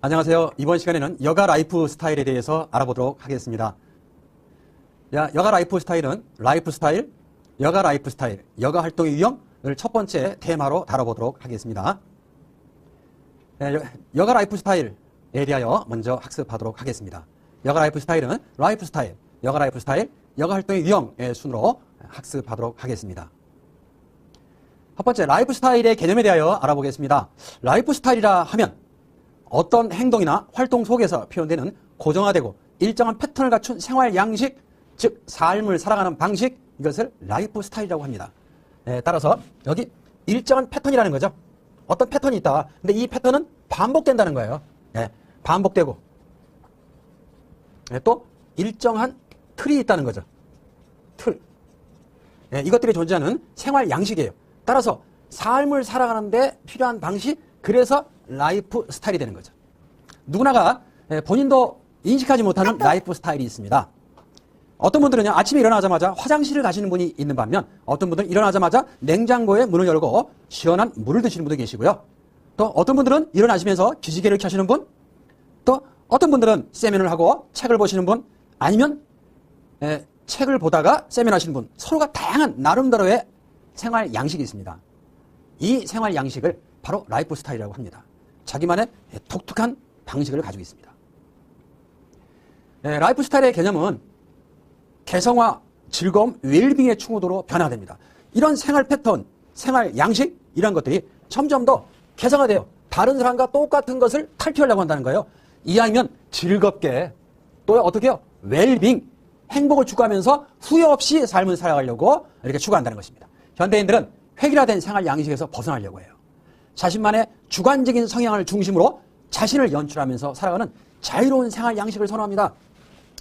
안녕하세요. 이번 시간에는 여가 라이프 스타일에 대해서 알아보도록 하겠습니다. 여가 라이프 스타일은 라이프 스타일, 여가 라이프 스타일, 여가 활동의 유형을 첫 번째 테마로 다뤄보도록 하겠습니다. 여가 라이프 스타일에 대하여 먼저 학습하도록 하겠습니다. 여가 라이프 스타일은 라이프 스타일, 여가 라이프 스타일, 여가 활동의 유형의 순으로 학습하도록 하겠습니다. 첫 번째, 라이프 스타일의 개념에 대하여 알아보겠습니다. 라이프 스타일이라 하면 어떤 행동이나 활동 속에서 표현되는 고정화되고 일정한 패턴을 갖춘 생활 양식, 즉 삶을 살아가는 방식, 이것을 라이프 스타일이라고 합니다. 따라서 여기 일정한 패턴이라는 거죠. 어떤 패턴이 있다. 근데 이 패턴은 반복된다는 거예요. 반복되고 또 일정한 틀이 있다는 거죠. 틀. 이것들이 존재하는 생활 양식이에요. 따라서 삶을 살아가는데 필요한 방식, 그래서 라이프 스타일이 되는 거죠. 누구나가 본인도 인식하지 못하는 라이프 스타일이 있습니다. 어떤 분들은요, 아침에 일어나자마자 화장실을 가시는 분이 있는 반면 어떤 분들은 일어나자마자 냉장고에 문을 열고 시원한 물을 드시는 분도 계시고요. 또 어떤 분들은 일어나시면서 기지개를 켜시는 분, 또 어떤 분들은 세면을 하고 책을 보시는 분, 아니면 책을 보다가 세면하시는 분, 서로가 다양한 나름대로의 생활 양식이 있습니다. 이 생활 양식을 바로 라이프 스타일이라고 합니다. 자기만의 독특한 방식을 가지고 있습니다. 라이프 스타일의 개념은 개성화, 즐거움, 웰빙의 충고도로 변화됩니다. 이런 생활 패턴, 생활 양식, 이런 것들이 점점 더 개성화돼요. 다른 사람과 똑같은 것을 탈피하려고 한다는 거예요. 이왕이면 즐겁게, 또 어떻게 해요? 웰빙, 행복을 추구하면서 후회 없이 삶을 살아가려고 이렇게 추구한다는 것입니다. 현대인들은 획일화된 생활 양식에서 벗어나려고 해요. 자신만의 주관적인 성향을 중심으로 자신을 연출하면서 살아가는 자유로운 생활 양식을 선호합니다.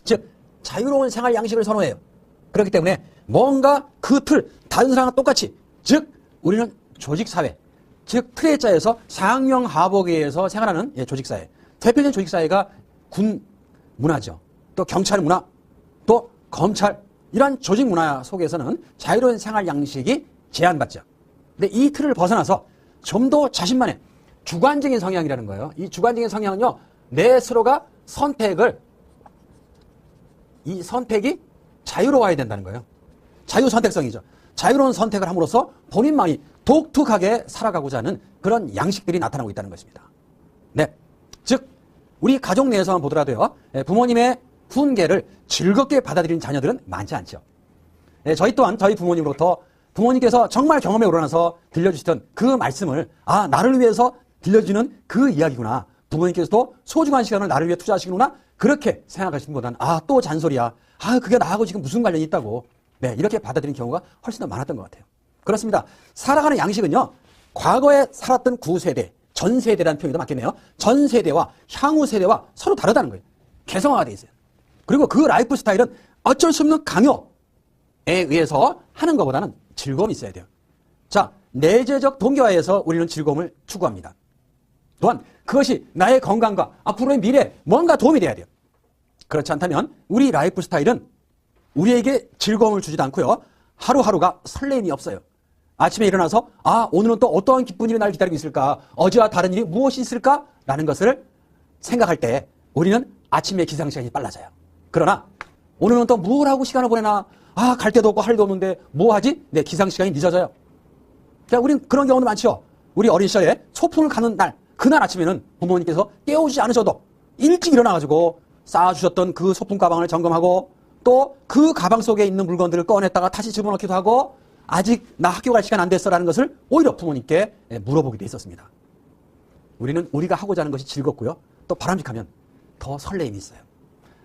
즉, 자유로운 생활 양식을 선호해요. 그렇기 때문에 뭔가 그 틀, 다른 사람과 똑같이, 즉 우리는 조직사회, 즉 틀에 짜여서 상명하복에 의해서 생활하는 조직사회. 대표적인 조직사회가 군 문화죠. 또 경찰 문화, 또 검찰, 이러한 조직 문화 속에서는 자유로운 생활 양식이 제한받죠. 근데 이 틀을 벗어나서 좀 더 자신만의 주관적인 성향이라는 거예요. 이 주관적인 성향은요, 내 스스로가 이 선택이 자유로워야 된다는 거예요. 자유선택성이죠. 자유로운 선택을 함으로써 본인만이 독특하게 살아가고자 하는 그런 양식들이 나타나고 있다는 것입니다. 즉 우리 가족 내에서만 보더라도요, 부모님의 훈계를 즐겁게 받아들이는 자녀들은 많지 않죠. 저희 또한 저희 부모님으로부터 부모님께서 정말 경험에 우러나서 들려주시던 그 말씀을, 나를 위해서 들려주는 그 이야기구나. 부모님께서도 소중한 시간을 나를 위해 투자하시는구나. 그렇게 생각하시는 것보다는 또 잔소리야. 그게 나하고 지금 무슨 관련이 있다고. 이렇게 받아들이는 경우가 훨씬 더 많았던 것 같아요. 그렇습니다. 살아가는 양식은요, 과거에 살았던 구세대, 전세대라는 표현이 더 맞겠네요. 전세대와 향후 세대와 서로 다르다는 거예요. 개성화가 돼 있어요. 그리고 그 라이프 스타일은 어쩔 수 없는 강요에 의해서 하는 것보다는 즐거움이 있어야 돼요. 자, 내재적 동기화에서 우리는 즐거움을 추구합니다. 또한 그것이 나의 건강과 앞으로의 미래에 뭔가 도움이 돼야 돼요. 그렇지 않다면 우리 라이프 스타일은 우리에게 즐거움을 주지도 않고요, 하루하루가 설레임이 없어요. 아침에 일어나서 오늘은 또 어떠한 기쁜 일이 나를 기다리고 있을까, 어제와 다른 일이 무엇이 있을까 라는 것을 생각할 때 우리는 아침에 기상시간이 빨라져요. 그러나 오늘은 또 뭘 하고 시간을 보내나, 갈 데도 없고 할 데도 없는데 뭐 하지? 내 기상시간이 늦어져요. 우린 그런 경우도 많죠. 우리 어린 시절에 소풍을 가는 날, 그날 아침에는 부모님께서 깨우지 않으셔도 일찍 일어나가지고 쌓아주셨던 그 소풍 가방을 점검하고, 또 그 가방 속에 있는 물건들을 꺼냈다가 다시 집어넣기도 하고, 아직 나 학교 갈 시간 안 됐어라는 것을 오히려 부모님께 물어보기도 했었습니다. 우리는 우리가 하고자 하는 것이 즐겁고요, 또 바람직하면 더 설레임이 있어요.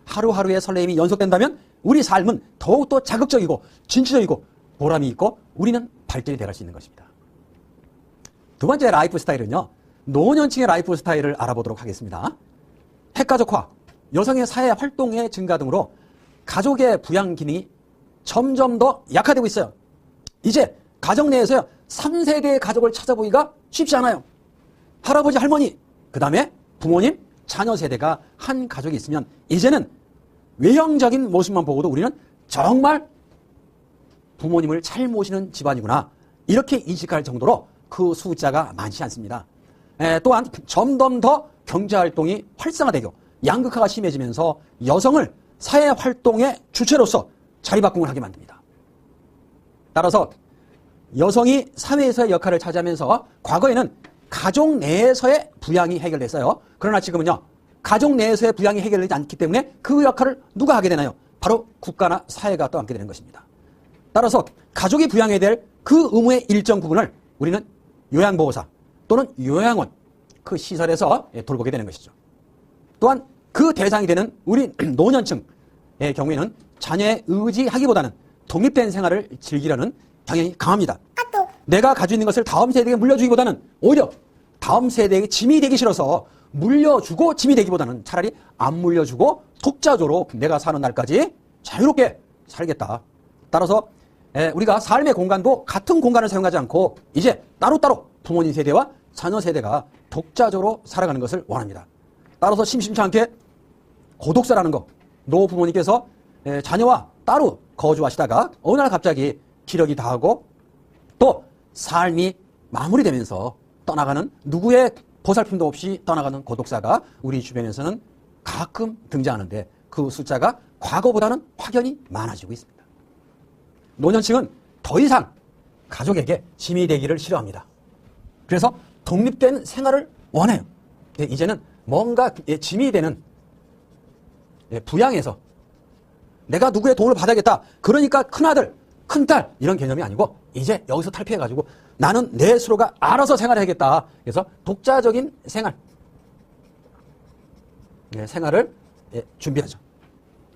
하루하루의 설레임이 연속된다면 우리 삶은 더욱더 자극적이고 진취적이고 보람이 있고 우리는 발전이 돼갈 수 있는 것입니다. 두 번째 라이프 스타일은요, 노년층의 라이프 스타일을 알아보도록 하겠습니다. 핵가족화, 여성의 사회 활동의 증가 등으로 가족의 부양 기능이 점점 더 약화되고 있어요. 이제 가정 내에서요, 3세대의 가족을 찾아보기가 쉽지 않아요. 할아버지, 할머니, 그 다음에 부모님, 자녀 세대가 한 가족이 있으면 이제는 외형적인 모습만 보고도 우리는 정말 부모님을 잘 모시는 집안이구나, 이렇게 인식할 정도로 그 숫자가 많지 않습니다. 또한 점점 더 경제활동이 활성화되고 양극화가 심해지면서 여성을 사회활동의 주체로서 자리바꿈을 하게 만듭니다. 따라서 여성이 사회에서의 역할을 차지하면서 과거에는 가족 내에서의 부양이 해결됐어요. 그러나 지금은요, 가족 내에서의 부양이 해결되지 않기 때문에 그 역할을 누가 하게 되나요? 바로 국가나 사회가 또 함께 되는 것입니다. 따라서 가족이 부양해야 될 그 의무의 일정 부분을 우리는 요양보호사 또는 요양원 그 시설에서 돌보게 되는 것이죠. 또한 그 대상이 되는 우리 노년층의 경우에는 자녀의 의지하기보다는 독립된 생활을 즐기려는 경향이 강합니다. 내가 가지고 있는 것을 다음 세대에게 물려주기보다는 오히려 다음 세대에게 짐이 되기 싫어서 물려주고 짐이 되기보다는 차라리 안 물려주고 독자적으로 내가 사는 날까지 자유롭게 살겠다. 따라서 우리가 삶의 공간도 같은 공간을 사용하지 않고 이제 따로따로 부모님 세대와 자녀 세대가 독자적으로 살아가는 것을 원합니다. 따라서 심심치 않게 고독사라는 거, 노 부모님께서 자녀와 따로 거주하시다가 어느 날 갑자기 기력이 다하고 또 삶이 마무리되면서 떠나가는, 누구의 보살핌도 없이 떠나가는 고독사가 우리 주변에서는 가끔 등장하는데 그 숫자가 과거보다는 확연히 많아지고 있습니다. 노년층은 더 이상 가족에게 짐이 되기를 싫어합니다. 그래서 독립된 생활을 원해요. 이제는 뭔가 짐이 되는 부양에서 내가 누구의 도움을 받아야겠다. 그러니까 큰아들, 큰딸 이런 개념이 아니고 이제 여기서 탈피해가지고 나는 내 스스로가 알아서 생활해야겠다. 그래서 독자적인 생활을 준비하죠.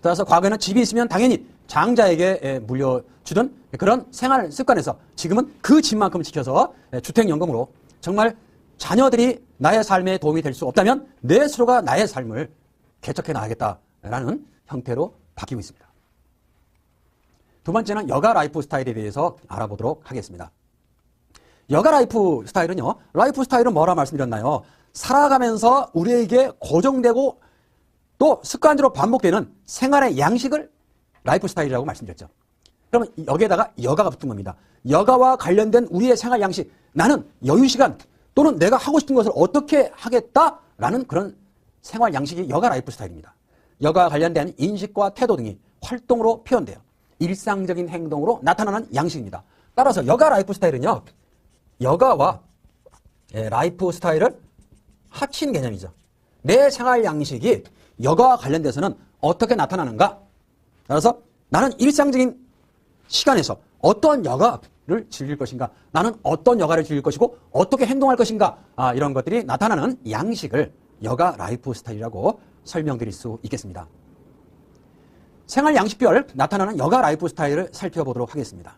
따라서 과거에는 집이 있으면 당연히 장자에게 물려주던 그런 생활 습관에서 지금은 그 집만큼 지켜서 주택연금으로 정말 자녀들이 나의 삶에 도움이 될 수 없다면 내 스스로가 나의 삶을 개척해 나가겠다라는 형태로 바뀌고 있습니다. 두 번째는 여가 라이프 스타일에 대해서 알아보도록 하겠습니다. 여가 라이프 스타일은요, 라이프 스타일은 뭐라 말씀드렸나요? 살아가면서 우리에게 고정되고 또 습관적으로 반복되는 생활의 양식을 라이프 스타일이라고 말씀드렸죠. 그러면 여기에다가 여가가 붙은 겁니다. 여가와 관련된 우리의 생활 양식, 나는 여유 시간 또는 내가 하고 싶은 것을 어떻게 하겠다라는 그런 생활 양식이 여가 라이프 스타일입니다. 여가와 관련된 인식과 태도 등이 활동으로 표현돼요. 일상적인 행동으로 나타나는 양식입니다. 따라서 여가 라이프 스타일은요, 여가와 라이프 스타일을 합친 개념이죠. 내 생활 양식이 여가와 관련돼서는 어떻게 나타나는가? 따라서 나는 일상적인 시간에서 어떤 여가를 즐길 것인가? 나는 어떤 여가를 즐길 것이고 어떻게 행동할 것인가? 이런 것들이 나타나는 양식을 여가 라이프 스타일이라고 설명드릴 수 있겠습니다. 생활 양식별 나타나는 여가 라이프 스타일을 살펴보도록 하겠습니다.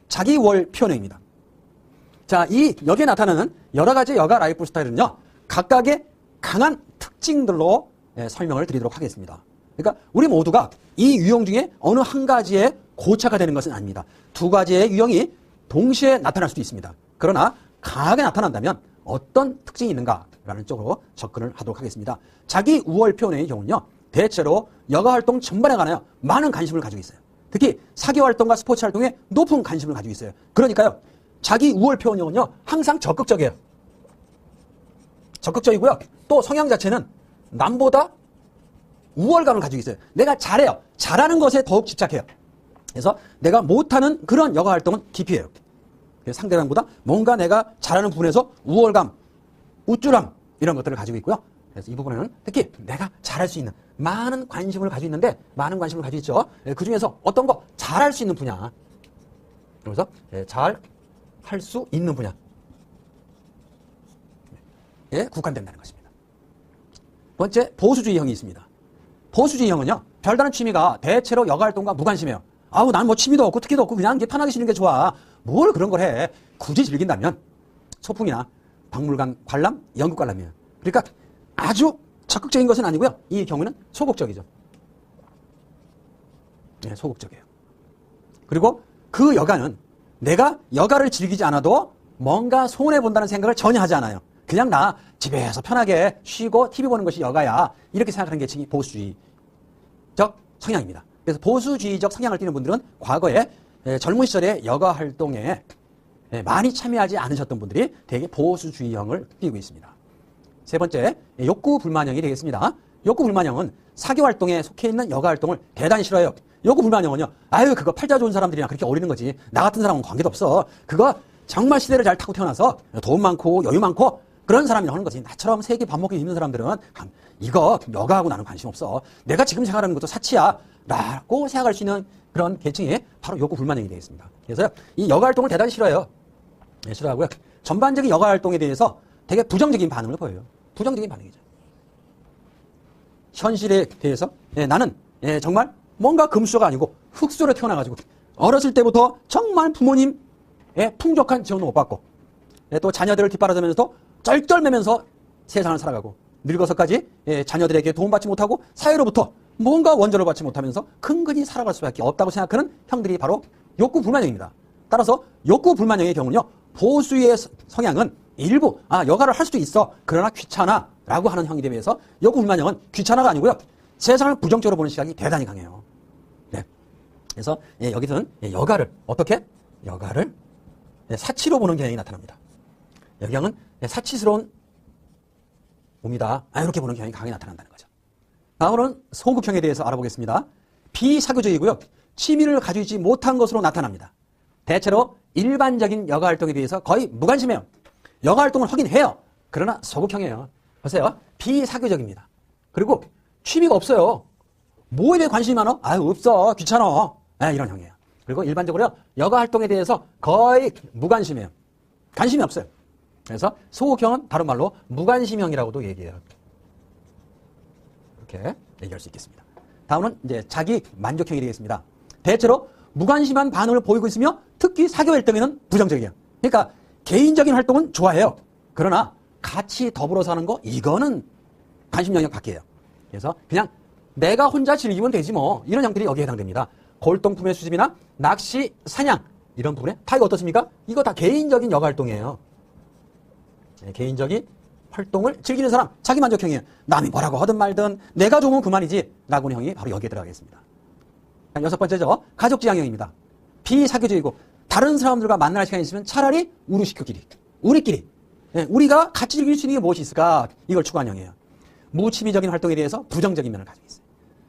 자기월 표현입니다. 자, 여기에 나타나는 여러 가지 여가 라이프 스타일은요, 각각의 강한 특징들로 설명을 드리도록 하겠습니다. 그러니까 우리 모두가 이 유형 중에 어느 한 가지에 고착화 되는 것은 아닙니다. 두 가지의 유형이 동시에 나타날 수도 있습니다. 그러나 강하게 나타난다면 어떤 특징이 있는가라는 쪽으로 접근을 하도록 하겠습니다. 자기 우월 표현의 경우는요, 대체로 여가 활동 전반에 관하여 많은 관심을 가지고 있어요. 특히 사교 활동과 스포츠 활동에 높은 관심을 가지고 있어요. 그러니까요, 자기 우월 표현형은요, 항상 적극적이에요. 적극적이고요. 또 성향 자체는 남보다 우월감을 가지고 있어요. 내가 잘해요. 잘하는 것에 더욱 집착해요. 그래서 내가 못하는 그런 여가 활동은 기피해요. 상대방보다 뭔가 내가 잘하는 부분에서 우월감, 우쭐함 이런 것들을 가지고 있고요. 그래서 이 부분에는 특히 내가 잘할 수 있는 많은 관심을 가지고 있는데, 많은 관심을 가지고 있죠. 그 중에서 어떤 거 잘할 수 있는 분야, 그래서 잘 할 수 있는 분야에 국한된다는 것입니다. 번째, 보수주의형이 있습니다. 보수주의형은요, 별다른 취미가 대체로 여가 활동과 무관심해요. 아우, 난 뭐 취미도 없고 특기도 없고 그냥 편하게 쉬는 게 좋아. 뭘 그런 걸 해. 굳이 즐긴다면 소풍이나 박물관 관람, 연극 관람이에요. 그러니까 아주 적극적인 것은 아니고요. 이 경우는 소극적이죠. 네, 소극적이에요. 그리고 그 여가는 내가 여가를 즐기지 않아도 뭔가 손해본다는 생각을 전혀 하지 않아요. 그냥 나 집에서 편하게 쉬고 TV 보는 것이 여가야. 이렇게 생각하는 계층이 보수주의적 성향입니다. 그래서 보수주의적 성향을 띠는 분들은 과거에 젊은 시절에 여가 활동에 많이 참여하지 않으셨던 분들이 되게 보수주의형을 띠고 있습니다. 세 번째, 욕구불만형이 되겠습니다. 욕구불만형은 사교활동에 속해 있는 여가활동을 대단히 싫어해요. 욕구불만형은요, 아유, 그거 팔자 좋은 사람들이랑 그렇게 어울리는 거지. 나 같은 사람은 관계도 없어. 그거 정말 시대를 잘 타고 태어나서 돈 많고 여유 많고 그런 사람이 하는 거지. 나처럼 세끼 밥 먹기 힘든 사람들은 이거 여가하고 나는 관심 없어. 내가 지금 생각하는 것도 사치야. 라고 생각할 수 있는 그런 계층이 바로 욕구불만형이 되겠습니다. 그래서 이 여가활동을 대단히 싫어해요. 네, 싫어하고요. 전반적인 여가활동에 대해서 되게 부정적인 반응을 보여요. 부정적인 반응이죠. 현실에 대해서 나는 정말 뭔가 금수저가 아니고 흙수저로 태어나가지고 어렸을 때부터 정말 부모님 풍족한 지원도 못 받고 또 자녀들을 뒷바라지면서 쩔쩔매면서 세상을 살아가고 늙어서까지 자녀들에게 도움받지 못하고 사회로부터 뭔가 원조를 받지 못하면서 근근히 살아갈 수밖에 없다고 생각하는 형들이 바로 욕구불만형입니다. 따라서 욕구불만형의 경우는요, 보수의 성향은 일부 여가를 할 수도 있어, 그러나 귀찮아 라고 하는 형에 비해서 욕구불만형은 귀찮아가 아니고요, 세상을 부정적으로 보는 시각이 대단히 강해요. 네. 그래서 여기서는 여가를 어떻게? 여가를 사치로 보는 경향이 나타납니다. 여기는 사치스러운 몸이다, 이렇게 보는 경향이 강하게 나타난다는 거죠. 다음으로는 소극형에 대해서 알아보겠습니다. 비사교적이고요, 취미를 가지고 있지 못한 것으로 나타납니다. 대체로 일반적인 여가활동에 대해서 거의 무관심해요. 여가활동을 하긴 해요. 그러나 소극형이에요. 보세요. 비사교적입니다. 그리고 취미가 없어요. 뭐에 대해 관심이 많아? 없어. 귀찮아. 이런 형이에요. 그리고 일반적으로 여가활동에 대해서 거의 무관심해요. 관심이 없어요. 그래서 소극형은 다른 말로 무관심형이라고도 얘기해요. 이렇게 얘기할 수 있겠습니다. 다음은 이제 자기 만족형이 되겠습니다. 대체로 무관심한 반응을 보이고 있으며 특히 사교 활동에는 부정적이에요. 그러니까 개인적인 활동은 좋아해요. 그러나 같이 더불어 사는 거, 이거는 관심 영역 밖이에요. 그래서 그냥 내가 혼자 즐기면 되지 뭐, 이런 형들이 여기에 해당됩니다. 골동품의 수집이나 낚시, 사냥 이런 부분에 다 이거 어떻습니까? 이거 다 개인적인 여가 활동이에요. 개인적인 활동을 즐기는 사람, 자기만족형이에요. 남이 뭐라고 하든 말든 내가 좋으면 그만이지 라고 하는 형이 바로 여기에 들어가겠습니다. 여섯 번째죠. 가족지향형입니다. 비사교적이고 다른 사람들과 만날 시간이 있으면 차라리 우리끼리 우리가 같이 즐길 수 있는 게 무엇이 있을까, 이걸 추구하는 형이에요. 무취미적인 활동에 대해서 부정적인 면을 가지고 있어요.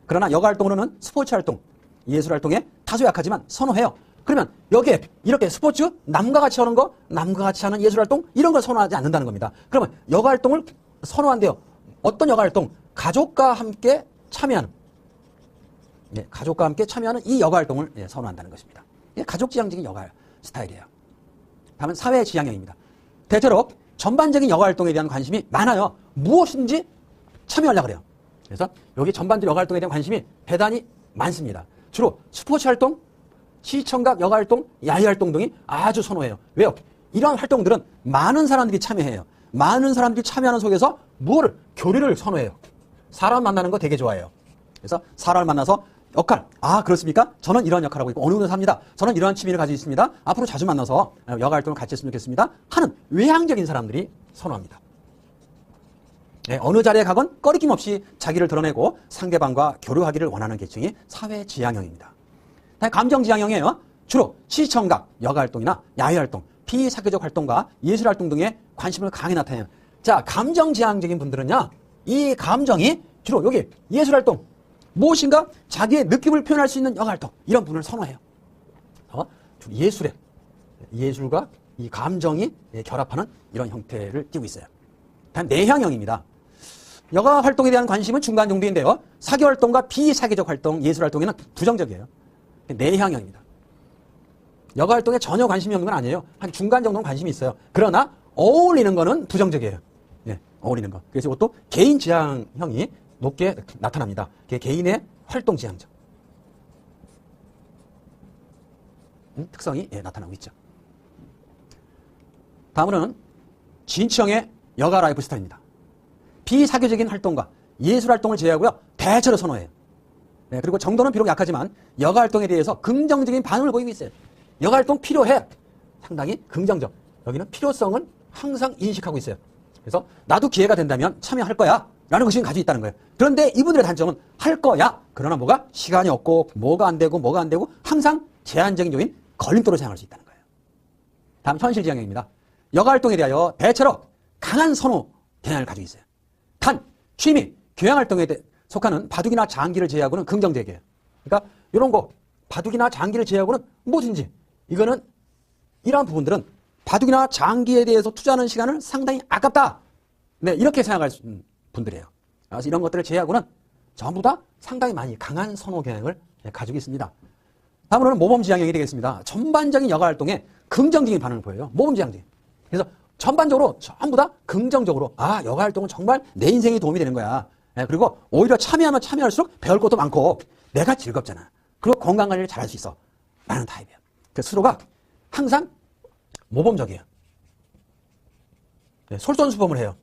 그러나 여가활동으로는 스포츠 활동, 예술활동에 다소 약하지만 선호해요. 그러면 여기에 이렇게 스포츠, 남과 같이 하는 거, 남과 같이 하는 예술활동, 이런 걸 선호하지 않는다는 겁니다. 그러면 여가활동을 선호한대요. 어떤 여가활동? 가족과 함께 참여하는, 가족과 함께 참여하는 이 여가활동을 선호한다는 것입니다. 가족지향적인 여가 스타일이에요. 다음은 사회지향형입니다. 대체로 전반적인 여가활동에 대한 관심이 많아요. 무엇인지 참여하려고 그래요. 그래서 여기 전반적 여가활동에 대한 관심이 대단히 많습니다. 주로 스포츠 활동, 시청각 여가활동, 야외활동 등이 아주 선호해요. 왜요? 이런 활동들은 많은 사람들이 참여해요. 많은 사람들이 참여하는 속에서 무엇을? 교류를 선호해요. 사람 만나는 거 되게 좋아해요. 그래서 사람을 만나서 역할, 그렇습니까? 저는 이런 역할을 하고 있고 어느 곳에 삽니다. 저는 이러한 취미를 가지고 있습니다. 앞으로 자주 만나서 여가활동을 같이 했으면 좋겠습니다 하는 외향적인 사람들이 선호합니다. 어느 자리에 가건 꺼리낌 없이 자기를 드러내고 상대방과 교류하기를 원하는 계층이 사회지향형입니다. 감정지향형이에요. 주로 시청각, 여가활동이나 야외활동, 비사교적 활동과 예술활동 등에 관심을 강하게 나타내요. 자, 감정지향적인 분들은요, 이 감정이 주로 여기 예술활동, 무엇인가 자기의 느낌을 표현할 수 있는 여가활동, 이런 부분을 선호해요. 예술과 이 감정이 결합하는 이런 형태를 띠고 있어요. 다음 내향형입니다. 여가활동에 대한 관심은 중간 정도인데요, 사교활동과 비사교적 활동, 예술활동에는 부정적이에요. 내향형입니다. 여가활동에 전혀 관심이 없는 건 아니에요. 한 중간 정도는 관심이 있어요. 그러나 어울리는 거는 부정적이에요. 어울리는 거. 그래서 이것도 개인 지향형이 높게 나타납니다. 개인의 활동 지향적 특성이 나타나고 있죠. 다음으로는 진취형의 여가 라이프 스타일입니다. 비사교적인 활동과 예술활동을 제외하고요, 대체로 선호해요. 그리고 정도는 비록 약하지만 여가활동에 대해서 긍정적인 반응을 보이고 있어요. 여가활동 필요해. 상당히 긍정적. 여기는 필요성을 항상 인식하고 있어요. 그래서 나도 기회가 된다면 참여할 거야 라는 것이 가지고 있다는 거예요. 그런데 이분들의 단점은 할 거야. 그러나 뭐가? 시간이 없고 뭐가 안 되고 항상 제한적인 요인, 걸림돌을 사용할 수 있다는 거예요. 다음 현실 지향형입니다. 여가 활동에 대하여 대체로 강한 선호 경향을 가지고 있어요. 단, 취미, 교양 활동에 속하는 바둑이나 장기를 제외하고는 긍정적이에요. 그러니까 이런 거 바둑이나 장기를 제외하고는 뭐든지 이거는 이러한 부분들은 바둑이나 장기에 대해서 투자하는 시간을 상당히 아깝다. 네, 이렇게 생각할 수 있는 분들이에요. 그래서 이런 것들을 제외하고는 전부 다 상당히 많이 강한 선호 경향을 가지고 있습니다. 다음으로는 모범지향형이 되겠습니다. 전반적인 여가 활동에 긍정적인 반응을 보여요. 모범지향적. 그래서 전반적으로 전부 다 긍정적으로 여가 활동은 정말 내 인생에 도움이 되는 거야. 그리고 오히려 참여하면 참여할수록 배울 것도 많고 내가 즐겁잖아. 그리고 건강관리를 잘할 수 있어. 라는 타입이에요. 그래서 스스로가 항상 모범적이에요. 네, 솔선수범을 해요.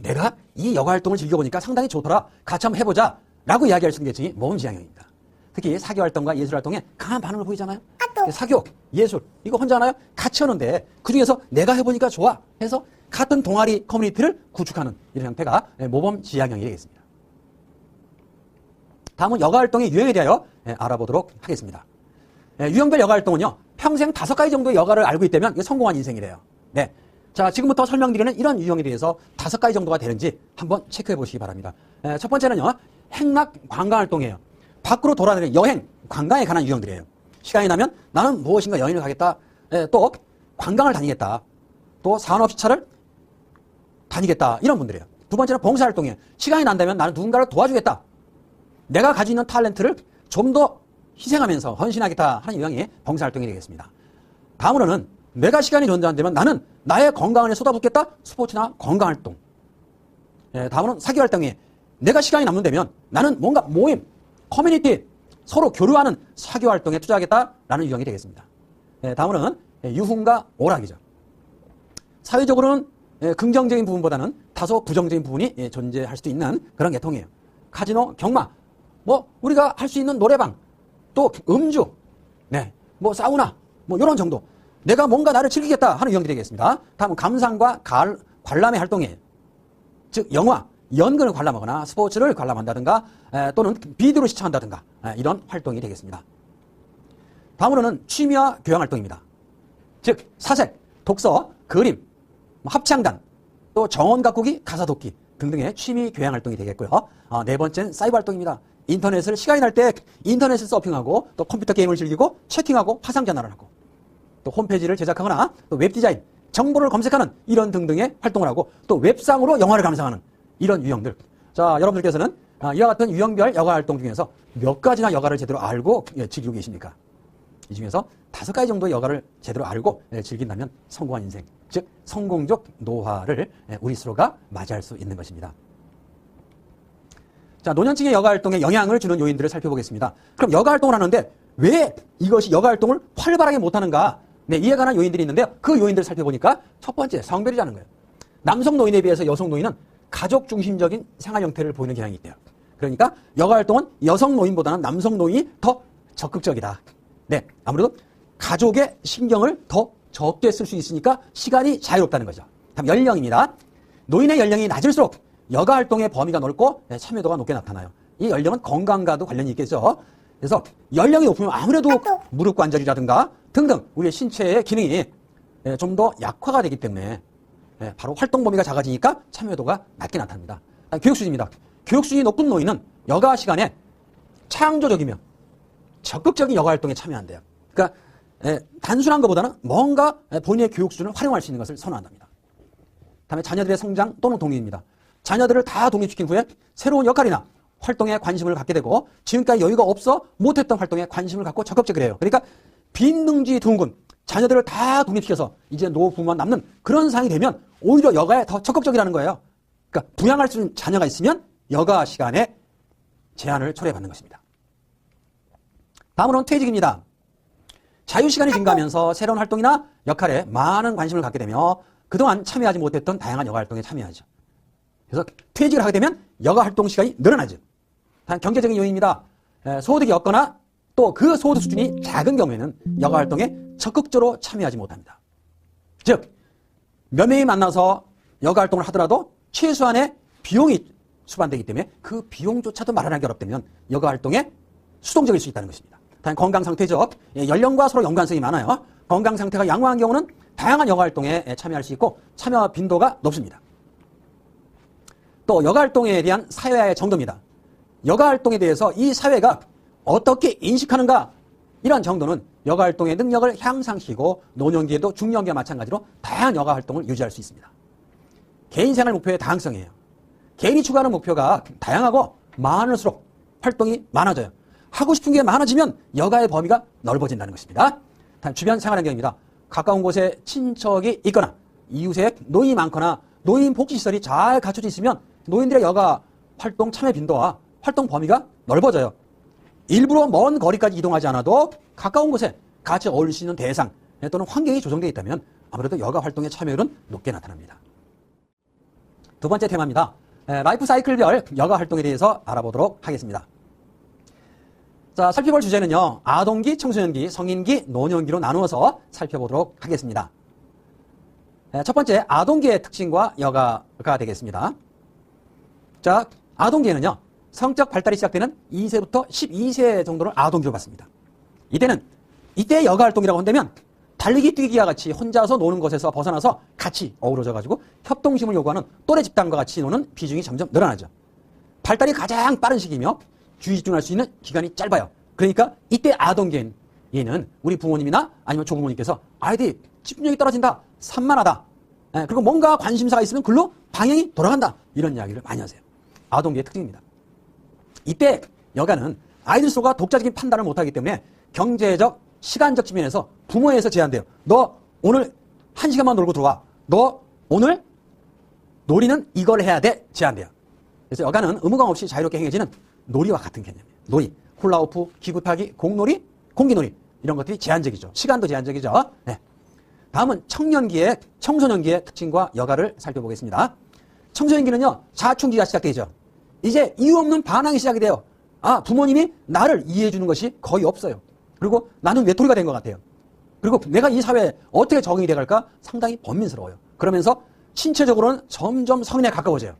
내가 이 여가 활동을 즐겨보니까 상당히 좋더라. 같이 한번 해보자. 라고 이야기할 수 있는 게 모범지향형입니다. 특히 사교 활동과 예술 활동에 강한 반응을 보이잖아요. 사교, 예술 이거 혼자 하나요? 같이 하는데 그중에서 내가 해보니까 좋아 해서 같은 동아리 커뮤니티를 구축하는 이런 형태가 모범지향형이 되겠습니다. 다음은 여가 활동의 유형에 대하여 알아보도록 하겠습니다. 유형별 여가 활동은요, 평생 5가지 정도의 여가를 알고 있다면 이게 성공한 인생이래요. 네. 자, 지금부터 설명드리는 이런 유형에 대해서 5가지 정도가 되는지 한번 체크해 보시기 바랍니다. 첫 번째는요, 행락 관광 활동이에요. 밖으로 돌아다니는 여행, 관광에 관한 유형들이에요. 시간이 나면 나는 무엇인가 여행을 가겠다. 또 관광을 다니겠다. 또 산업시찰을 다니겠다. 이런 분들이에요. 두 번째는 봉사활동이에요. 시간이 난다면 나는 누군가를 도와주겠다. 내가 가지고 있는 탤런트를 좀 더 희생하면서 헌신하겠다 하는 유형이 봉사활동이 되겠습니다. 다음으로는 내가 시간이 존재한다면 나는 나의 건강을 쏟아붓겠다. 스포츠나 건강활동. 다음으로는 사교활동이 내가 시간이 남는다면 나는 뭔가 모임, 커뮤니티, 서로 교류하는 사교활동에 투자하겠다라는 유형이 되겠습니다. 다음으로는 유흥과 오락이죠. 사회적으로는 긍정적인 부분보다는 다소 부정적인 부분이 존재할 수도 있는 그런 계통이에요. 카지노, 경마, 우리가 할 수 있는 노래방, 또 음주, 사우나, 이런 정도. 내가 뭔가 나를 즐기겠다 하는 유형이 되겠습니다. 다음은 감상과 관람의 활동이에요. 즉, 영화, 연극을 관람하거나 스포츠를 관람한다든가 또는 비디오를 시청한다든가 이런 활동이 되겠습니다. 다음으로는 취미와 교양 활동입니다. 즉 사색, 독서, 그림, 합창단, 또 정원 가꾸기, 가사 돕기 등등의 취미 교양 활동이 되겠고요. 네 번째는 사이버 활동입니다. 인터넷을 시간이 날 때 인터넷을 서핑하고 또 컴퓨터 게임을 즐기고 채팅하고 화상 전화를 하고 또 홈페이지를 제작하거나 또 웹디자인, 정보를 검색하는 이런 등등의 활동을 하고 또 웹상으로 영화를 감상하는 이런 유형들. 자, 여러분들께서는 이와 같은 유형별 여가 활동 중에서 몇 가지나 여가를 제대로 알고 즐기고 계십니까? 이 중에서 5가지 정도의 여가를 제대로 알고 즐긴다면 성공한 인생, 즉 성공적 노화를 우리 스스로가 맞이할 수 있는 것입니다. 자, 노년층의 여가 활동에 영향을 주는 요인들을 살펴보겠습니다. 그럼 여가 활동을 하는데 왜 이것이 여가 활동을 활발하게 못하는가? 이에 관한 요인들이 있는데요. 그 요인들을 살펴보니까 첫 번째, 성별이라는 거예요. 남성 노인에 비해서 여성 노인은 가족 중심적인 생활 형태를 보이는 경향이 있대요. 그러니까 여가 활동은 여성 노인보다는 남성 노인이 더 적극적이다. 아무래도 가족의 신경을 더 적게 쓸 수 있으니까 시간이 자유롭다는 거죠. 다음 연령입니다. 노인의 연령이 낮을수록 여가 활동의 범위가 넓고 참여도가 높게 나타나요. 이 연령은 건강과도 관련이 있겠죠. 그래서 연령이 높으면 아무래도 무릎 관절이라든가 등등 우리의 신체의 기능이 좀 더 약화가 되기 때문에 바로 활동 범위가 작아지니까 참여도가 낮게 나타납니다. 교육 수준입니다. 교육 수준이 높은 노인은 여가 시간에 창조적이며 적극적인 여가 활동에 참여한대요. 그러니까 단순한 것보다는 뭔가 본인의 교육 수준을 활용할 수 있는 것을 선호한답니다. 다음에 자녀들의 성장 또는 독립입니다. 자녀들을 다 독립시킨 후에 새로운 역할이나 활동에 관심을 갖게 되고 지금까지 여유가 없어 못했던 활동에 관심을 갖고 적극적이게 해요. 그러니까 빈둥지 둥근 자녀들을 다 독립시켜서 이제 노부모만 남는 그런 상황이 되면 오히려 여가에 더 적극적이라는 거예요. 그러니까 부양할 수 있는 자녀가 있으면 여가 시간에 제한을 초래받는 것입니다. 다음으로는 퇴직입니다. 자유시간이 증가하면서 새로운 활동이나 역할에 많은 관심을 갖게 되며 그동안 참여하지 못했던 다양한 여가 활동에 참여하죠. 그래서 퇴직을 하게 되면 여가 활동 시간이 늘어나죠. 다음 경제적인 요인입니다. 소득이 없거나 또 그 소득 수준이 작은 경우에는 여가 활동에 적극적으로 참여하지 못합니다. 즉 몇 명이 만나서 여가 활동을 하더라도 최소한의 비용이 수반되기 때문에 그 비용조차도 마련하기 어렵다면 여가 활동에 수동적일 수 있다는 것입니다. 다음 건강 상태죠. 연령과 서로 연관성이 많아요. 건강 상태가 양호한 경우는 다양한 여가 활동에 참여할 수 있고 참여 빈도가 높습니다. 또 여가 활동에 대한 사회화의 정도입니다. 여가 활동에 대해서 이 사회가 어떻게 인식하는가, 이런 정도는 여가 활동의 능력을 향상시키고 노년기에도 중년기와 마찬가지로 다양한 여가 활동을 유지할 수 있습니다. 개인생활 목표의 다양성이에요. 개인이 추구하는 목표가 다양하고 많을수록 활동이 많아져요. 하고 싶은 게 많아지면 여가의 범위가 넓어진다는 것입니다. 다음 주변 생활 환경입니다. 가까운 곳에 친척이 있거나 이웃에 노인이 많거나 노인 복지시설이 잘 갖춰져 있으면 노인들의 여가 활동 참여 빈도와 활동 범위가 넓어져요. 일부러 먼 거리까지 이동하지 않아도 가까운 곳에 같이 어울릴 수 있는 대상 또는 환경이 조성되어 있다면 아무래도 여가 활동의 참여율은 높게 나타납니다. 두 번째 테마입니다. 라이프 사이클별 여가 활동에 대해서 알아보도록 하겠습니다. 자, 살펴볼 주제는요, 아동기, 청소년기, 성인기, 노년기로 나누어서 살펴보도록 하겠습니다. 첫 번째, 아동기의 특징과 여가가 되겠습니다. 자, 아동기에는요, 성적 발달이 시작되는 2세부터 12세 정도를 아동기로 봤습니다. 이때 여가 활동이라고 한다면 달리기 뛰기와 같이 혼자서 노는 것에서 벗어나서 같이 어우러져가지고 협동심을 요구하는 또래 집단과 같이 노는 비중이 점점 늘어나죠. 발달이 가장 빠른 시기이며 주의 집중할 수 있는 기간이 짧아요. 그러니까 이때 아동기에는 우리 부모님이나 아니면 조부모님께서 아이들이 집중력이 떨어진다, 산만하다, 그리고 뭔가 관심사가 있으면 글로 방향이 돌아간다, 이런 이야기를 많이 하세요. 아동기의 특징입니다. 이때 여가는 아이들 스스로가 독자적인 판단을 못하기 때문에 경제적, 시간적 측면에서 부모에서 제한돼요. 너 오늘 1시간만 놀고 들어와. 너 오늘 놀이는 이걸 해야 돼. 제한돼요. 그래서 여가는 의무감 없이 자유롭게 행해지는 놀이와 같은 개념이에요. 놀이, 훌라후프, 기구타기, 공놀이, 공기놀이, 이런 것들이 제한적이죠. 시간도 제한적이죠. 네. 다음은 청소년기의 특징과 여가를 살펴보겠습니다. 청소년기는요, 사춘기가 시작되죠. 이제 이유 없는 반항이 시작이 돼요. 부모님이 나를 이해해 주는 것이 거의 없어요. 그리고 나는 외톨이가 된 것 같아요. 그리고 내가 이 사회에 어떻게 적응이 돼갈까 상당히 번민스러워요. 그러면서 신체적으로는 점점 성인에 가까워져요.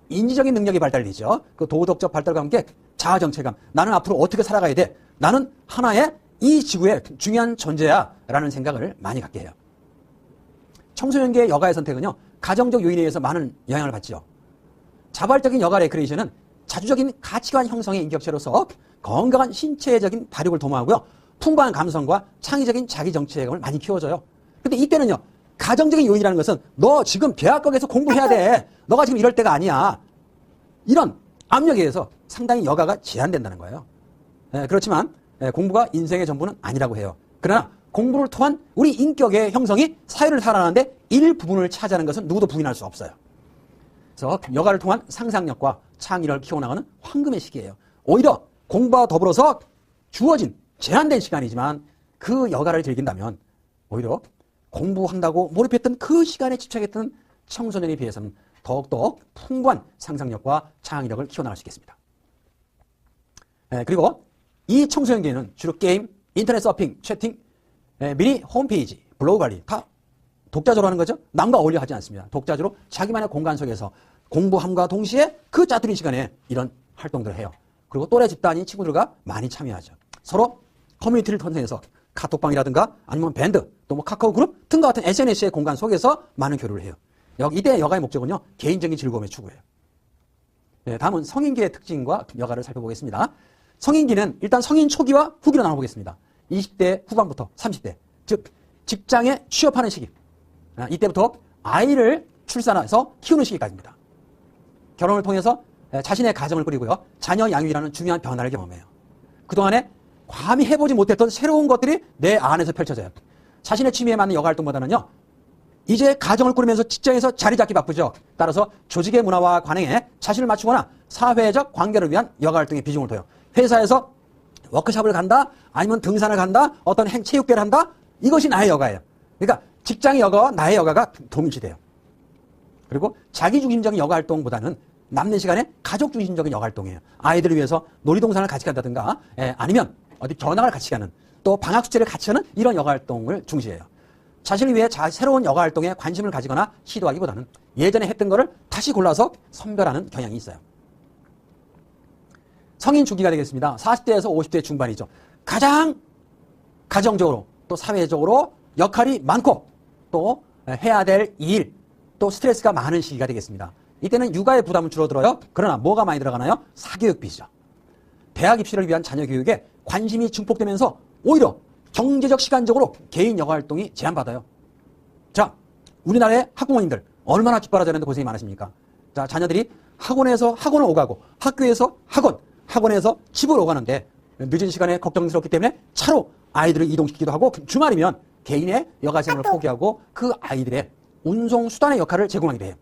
인지적인 능력이 발달되죠. 그 도덕적 발달과 함께 자아정체감, 나는 앞으로 어떻게 살아가야 돼, 나는 하나의 이 지구의 중요한 존재야 라는 생각을 많이 갖게 해요. 청소년기의 여가의 선택은요, 가정적 요인에 의해서 많은 영향을 받죠. 자발적인 여가 레크레이션은 자주적인 가치관 형성의 인격체로서 건강한 신체적인 발육을 도모하고요, 풍부한 감성과 창의적인 자기정체감을 많이 키워줘요. 근데 이때는요, 가정적인 요인이라는 것은 너 지금 대학교에서 공부해야 돼, 너가 지금 이럴 때가 아니야, 이런 압력에 의해서 상당히 여가가 제한된다는 거예요. 그렇지만 공부가 인생의 전부는 아니라고 해요. 그러나 공부를 통한 우리 인격의 형성이 사회를 살아가는데 일부분을 차지하는 것은 누구도 부인할 수 없어요. 그래서 여가를 통한 상상력과 창의를 키워나가는 황금의 시기예요. 오히려 공부와 더불어서 주어진 제한된 시간이지만 그 여가를 즐긴다면 오히려 공부한다고 몰입했던 그 시간에 집착했던 청소년에 비해서는 더욱더 풍부한 상상력과 창의력을 키워나갈 수 있겠습니다. 그리고 이 청소년기에는 주로 게임, 인터넷 서핑, 채팅, 미니 홈페이지, 블로그 관리 다 독자적으로 하는 거죠. 남과 어울려 하지 않습니다. 독자적으로 자기만의 공간 속에서 공부함과 동시에 그 짜투리 시간에 이런 활동들을 해요. 그리고 또래 집단인 친구들과 많이 참여하죠. 서로 커뮤니티를 통해서 카톡방이라든가 아니면 밴드, 또 뭐 카카오 그룹 등과 같은 SNS의 공간 속에서 많은 교류를 해요. 이때 여가의 목적은요, 개인적인 즐거움의 추구예요. 다음은 성인기의 특징과 여가를 살펴보겠습니다. 성인기는 일단 성인 초기와 후기로 나눠보겠습니다. 20대 후반부터 30대, 즉 직장에 취업하는 시기, 이때부터 아이를 출산해서 키우는 시기까지입니다. 결혼을 통해서 자신의 가정을 꾸리고요, 자녀 양육이라는 중요한 변화를 경험해요. 그동안에 감히 해보지 못했던 새로운 것들이 내 안에서 펼쳐져요. 자신의 취미에 맞는 여가 활동보다는요, 이제 가정을 꾸리면서 직장에서 자리 잡기 바쁘죠. 따라서 조직의 문화와 관행에 자신을 맞추거나 사회적 관계를 위한 여가 활동에 비중을 둬요. 회사에서 워크숍을 간다, 아니면 등산을 간다, 어떤 체육대회를 한다, 이것이 나의 여가예요. 그러니까 직장의 여가와 나의 여가가 동일시돼요. 그리고 자기중심적인 여가 활동보다는 남는 시간에 가족중심적인 여가 활동이에요. 아이들을 위해서 놀이동산을 같이 간다든가, 아니면 어디 견학을 같이 가는, 또 방학 숙제를 같이 하는 이런 여가 활동을 중시해요. 자신을 위해 새로운 여가 활동에 관심을 가지거나 시도하기보다는 예전에 했던 거를 다시 골라서 선별하는 경향이 있어요. 성인 주기가 되겠습니다. 40대에서 50대 중반이죠. 가장 가정적으로 또 사회적으로 역할이 많고 또 해야 될 일, 또 스트레스가 많은 시기가 되겠습니다. 이때는 육아의 부담은 줄어들어요. 그러나 뭐가 많이 들어가나요? 사교육비죠. 대학 입시를 위한 자녀 교육에 관심이 증폭되면서 오히려 경제적, 시간적으로 개인 여가 활동이 제한받아요. 자, 우리나라의 학부모님들 얼마나 뒷바라지하는데 고생이 많으십니까? 자, 자녀들이 학원에서 학원을 오가고 학교에서 학원에서 집으로 오가는데 늦은 시간에 걱정스럽기 때문에 차로 아이들을 이동시키기도 하고 주말이면 개인의 여가생활을 포기하고 그 아이들의 운송 수단의 역할을 제공하기도 해요.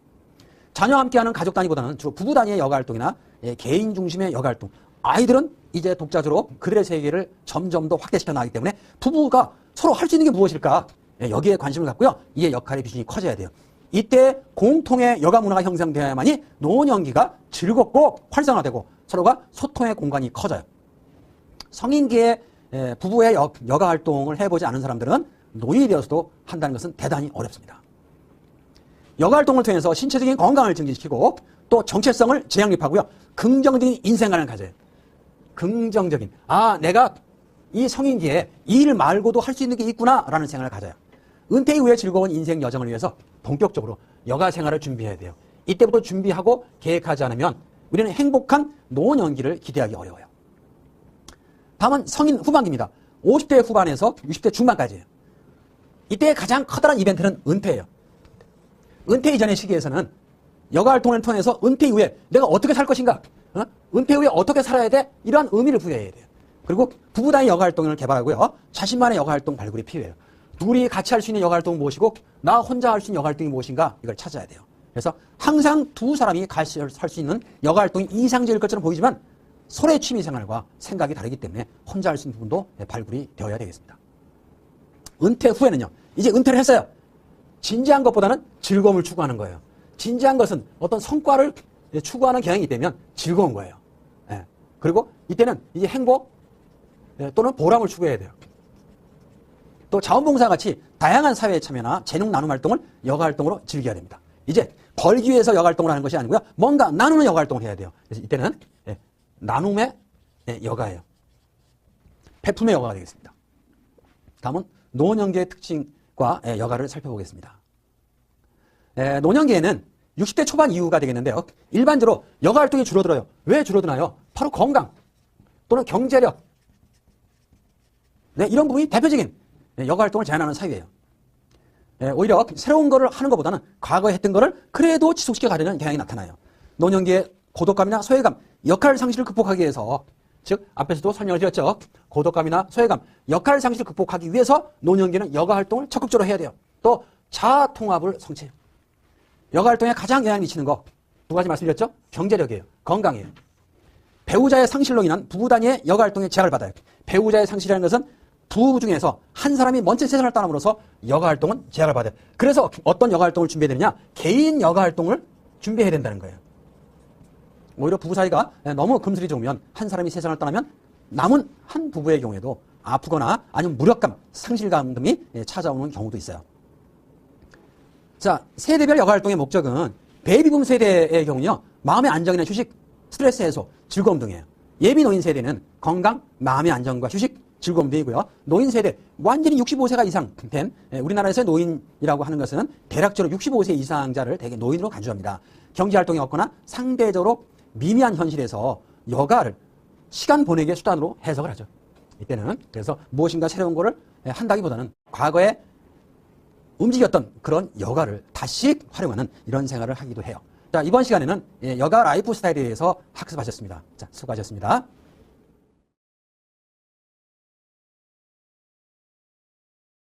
자녀와 함께하는 가족 단위보다는 주로 부부 단위의 여가 활동이나 개인 중심의 여가 활동. 아이들은 이제 독자적으로 그들의 세계를 점점 더 확대시켜 나가기 때문에 부부가 서로 할 수 있는 게 무엇일까? 여기에 관심을 갖고요. 이의 역할의 비중이 커져야 돼요. 이때 공통의 여가 문화가 형성되어야만이 노년기가 즐겁고 활성화되고 서로가 소통의 공간이 커져요. 성인기에 부부의 여가 활동을 해보지 않은 사람들은 노인이 되어서도 한다는 것은 대단히 어렵습니다. 여가 활동을 통해서 신체적인 건강을 증진시키고 또 정체성을 재양립하고요. 긍정적인 인생관을 가져요. 긍정적인, 내가 이 성인기에 이 일 말고도 할 수 있는 게 있구나라는 생각을 가져요. 은퇴 이후에 즐거운 인생 여정을 위해서 본격적으로 여가 생활을 준비해야 돼요. 이때부터 준비하고 계획하지 않으면 우리는 행복한 노년기를 기대하기 어려워요. 다음은 성인 후반기입니다. 50대 후반에서 60대 중반까지예요. 이때 가장 커다란 이벤트는 은퇴예요. 은퇴 이전의 시기에서는 여가 활동을 통해서 은퇴 이후에 내가 어떻게 살 것인가, 은퇴 후에 어떻게 살아야 돼? 이러한 의미를 부여해야 돼요. 그리고 부부 단위 여가 활동을 개발하고요. 자신만의 여가 활동 발굴이 필요해요. 둘이 같이 할 수 있는 여가 활동은 무엇이고 나 혼자 할 수 있는 여가 활동이 무엇인가 이걸 찾아야 돼요. 그래서 항상 두 사람이 같이 할 수 있는 여가 활동이 이상적일 것처럼 보이지만 서로의 취미 생활과 생각이 다르기 때문에 혼자 할 수 있는 부분도 발굴이 되어야 되겠습니다. 은퇴 후에는요. 이제 은퇴를 했어요. 진지한 것보다는 즐거움을 추구하는 거예요. 진지한 것은 어떤 성과를 추구하는 경향이 있다면 즐거운 거예요. 그리고 이때는 이제 행복 또는 보람을 추구해야 돼요. 또 자원봉사 같이 다양한 사회에 참여나 재능 나눔 활동을 여가 활동으로 즐겨야 됩니다. 이제 벌기 위해서 여가 활동을 하는 것이 아니고요. 뭔가 나누는 여가 활동을 해야 돼요. 그래서 이때는 나눔의 여가예요. 베품의 여가가 되겠습니다. 다음은 노년기의 특징과 여가를 살펴보겠습니다. 노년기에는 60대 초반 이후가 되겠는데요. 일반적으로 여가 활동이 줄어들어요. 왜 줄어드나요? 바로 건강 또는 경제력, 이런 부분이 대표적인 여가 활동을 제한하는 사유예요. 오히려 새로운 거를 하는 것보다는 과거에 했던 거를 그래도 지속시켜 가려는 경향이 나타나요. 노년기의 고독감이나 소외감, 역할 상실을 극복하기 위해서, 즉 앞에서도 설명을 드렸죠. 고독감이나 소외감, 역할 상실을 극복하기 위해서 노년기는 여가 활동을 적극적으로 해야 돼요. 또 자아 통합을 성취해요. 여가 활동에 가장 영향을 미치는 거 두 가지 말씀드렸죠. 경제력이에요. 건강이에요. 배우자의 상실로 인한 부부 단위의 여가 활동에 제약을 받아요. 배우자의 상실이라는 것은 부부 중에서 한 사람이 먼저 세상을 떠남으로써 여가 활동은 제약을 받아요. 그래서 어떤 여가 활동을 준비해야 되느냐? 개인 여가 활동을 준비해야 된다는 거예요. 오히려 부부 사이가 너무 금슬이 좋으면 한 사람이 세상을 떠나면 남은 한 부부의 경우에도 아프거나 아니면 무력감, 상실감 등이 찾아오는 경우도 있어요. 자, 세대별 여가 활동의 목적은 베이비붐 세대의 경우는요. 마음의 안정이나 휴식, 스트레스 해소, 즐거움 등이에요. 예비 노인 세대는 건강, 마음의 안정과 휴식, 즐거움 등이고요. 노인 세대, 완전히 65세가 이상 된 우리나라에서의 노인이라고 하는 것은 대략적으로 65세 이상자를 대개 노인으로 간주합니다. 경제활동이 없거나 상대적으로 미미한 현실에서 여가를 시간 보내기의 수단으로 해석을 하죠. 이때는 그래서 무엇인가 새로운 거를 한다기보다는 과거에 움직였던 그런 여가를 다시 활용하는 이런 생활을 하기도 해요. 자, 이번 시간에는 여가 라이프 스타일에 대해서 학습하셨습니다. 자, 수고하셨습니다.